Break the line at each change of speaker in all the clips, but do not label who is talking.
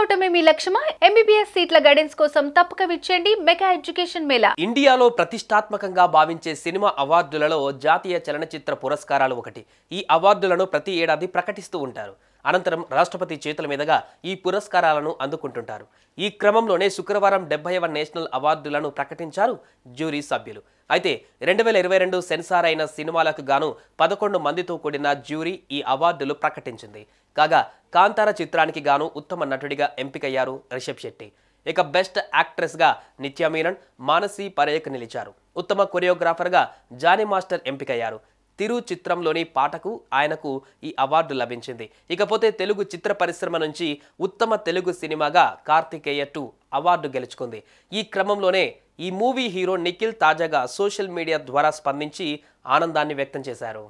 అవటమే మీ లక్ష్యమా? MBBS సీట్ల guidance కోసం తప్పక విచ్చేయండి మెగా ఎడ్యుకేషన్ మేళా.
ఇండియాలో ప్రతిష్టాత్మకంగా భావించే సినిమా అవార్డులలో జాతీయ చలనచిత్ర పురస్కారాలు ఒకటి. ఈ అవార్డులను ప్రతి ఏడాది ప్రకటిస్తూ ఉంటారు. అనంతరం రాష్ట్రపతి చేతుల మీదుగా ఈ పురస్కారాలను అందుకుంటుంటారు. ఈ క్రమంలోనే శుక్రవారం 70వ నేషనల్ అవార్డులను ప్రకటించారు జ్యూరీ సభ్యులు. అయితే 2022 సెన్సార్ అయిన సినిమాలకు గాను 11 మందితో కూడిన జ్యూరీ ఈ అవార్డులు ప్రకటించింది. కాగా కాంతార చిత్రానికి గాను ఉత్తమ నటుడిగా ఎంపికయ్యారు రిషబ్ శెట్టి. ఇక బెస్ట్ యాక్ట్రెస్గా నిత్యా మీనన్, మానసి పరేఖ్ నిలిచారు. ఉత్తమ కొరియోగ్రాఫర్గా జానీ మాస్టర్ ఎంపికయ్యారు. తిరు చిత్రంలోని పాటకు ఆయనకు ఈ అవార్డు లభించింది. ఇకపోతే తెలుగు చిత్ర పరిశ్రమ నుంచి ఉత్తమ తెలుగు సినిమాగా కార్తికేయ 2 అవార్డు గెలుచుకుంది. ఈ క్రమంలోనే ఈ మూవీ హీరో నిఖిల్ తాజాగా సోషల్ మీడియా ద్వారా స్పందించి ఆనందాన్ని వ్యక్తం చేశారు.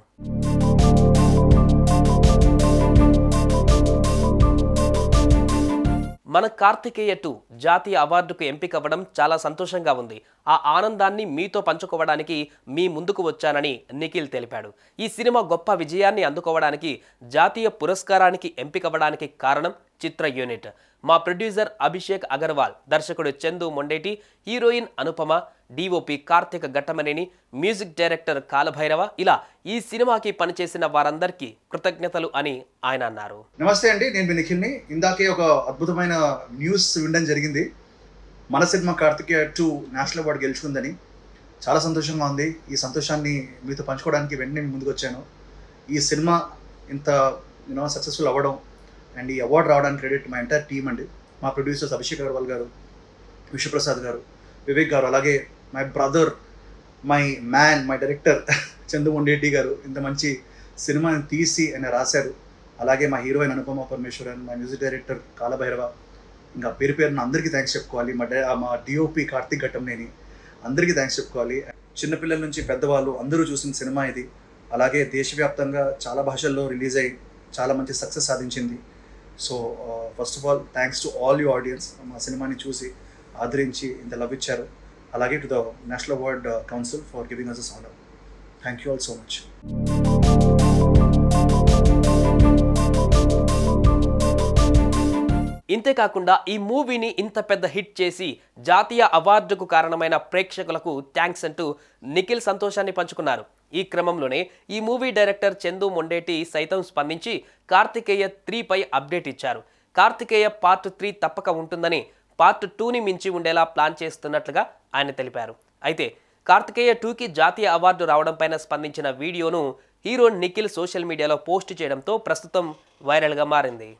మన కార్తికేయ 2 జాతీయ అవార్డుకు ఎంపికవ్వడం చాలా సంతోషంగా ఉంది. ఆ ఆనందాన్ని మీతో పంచుకోవడానికి మీ ముందుకు వచ్చానని నిఖిల్ తెలిపాడు. ఈ సినిమా గొప్ప విజయాన్ని అందుకోవడానికి జాతీయ పురస్కారానికి ఎంపికవ్వడానికి కారణం చిత్ర యూనిట్. మా ప్రొడ్యూసర్ అభిషేక్ అగర్వాల్, దర్శకుడు Chandu Mondeti, heroine Anupama, DOP Karthika Ghattamaneni, music director Kaala Bhairava, ఇలా ఈ సినిమాకి పనిచేసిన వారందరికీ కృతజ్ఞతలు అని ఆయన అన్నారు.
నమస్తే అండి, నేను మీ నిఖిల్ని. ఇందాకే ఒక అద్భుతమైన న్యూస్ వినడం జరిగింది. మన సినిమా కార్తికేయ 2 నేషనల్ అవార్డు గెలుచుకుందని. చాలా సంతోషంగా ఉంది. ఈ సంతోషాన్ని మీతో పంచుకోవడానికి వెంటనే ముందుకు వచ్చాను. ఈ సినిమా ఇంత సక్సెస్ఫుల్ అవ్వడం అండ్ ఈ అవార్డు రావడానికి క్రెడిట్ మా ఎంటైర్ టీమ్ అండి. మా ప్రొడ్యూసర్స్ అభిషేక్ అగర్వాల్ గారు, విశ్వప్రసాద్ గారు, వివేక్ గారు, అలాగే my brother, my man, my director Chandu Mondeti గారు ఇంత మంచి సినిమాని తీసి ఆయన రాశారు. అలాగే మా హీరోయిన్ అనుపమ పరమేశ్వరన్, మా మ్యూజిక్ డైరెక్టర్ కాలభైరవ, ఇంకా పేరు పేరున అందరికీ థ్యాంక్స్ చెప్పుకోవాలి. మా డిఓపి కార్తిక్ ఘట్టంనేని, అందరికీ థ్యాంక్స్ చెప్పుకోవాలి. చిన్నపిల్లల నుంచి పెద్దవాళ్ళు అందరూ చూసిన సినిమా ఇది. అలాగే దేశవ్యాప్తంగా చాలా భాషల్లో రిలీజ్ అయ్యి చాలా మంచి సక్సెస్ సాధించింది. So first of all thanks to all you audience, మా సినిమాని చూసి ఆదరించి ఇంత లవ్ ఇచ్చారు. అలాగే to the national award council for giving us this honour. Thank you all so much.
ఇంతేకాకుండా ఈ మూవీని ఇంత పెద్ద హిట్ చేసి జాతీయ అవార్డుకు కారణమైన ప్రేక్షకులకు థ్యాంక్స్ అంటూ నిఖిల్ సంతోషాన్ని పంచుకున్నారు. ఈ క్రమంలోనే ఈ మూవీ డైరెక్టర్ చందు మొండేటి సైతం స్పందించి కార్తికేయ 3 పై అప్డేట్ ఇచ్చారు. కార్తికేయ పార్ట్ 3 తప్పక ఉంటుందని, పార్ట్ 2ని మించి ఉండేలా ప్లాన్ చేస్తున్నట్లుగా ఆయన తెలిపారు. అయితే కార్తికేయ 2కి జాతీయ అవార్డు రావడం పైన స్పందించిన వీడియోను హీరో నిఖిల్ సోషల్ మీడియాలో పోస్ట్ చేయడంతో ప్రస్తుతం వైరల్గా మారింది.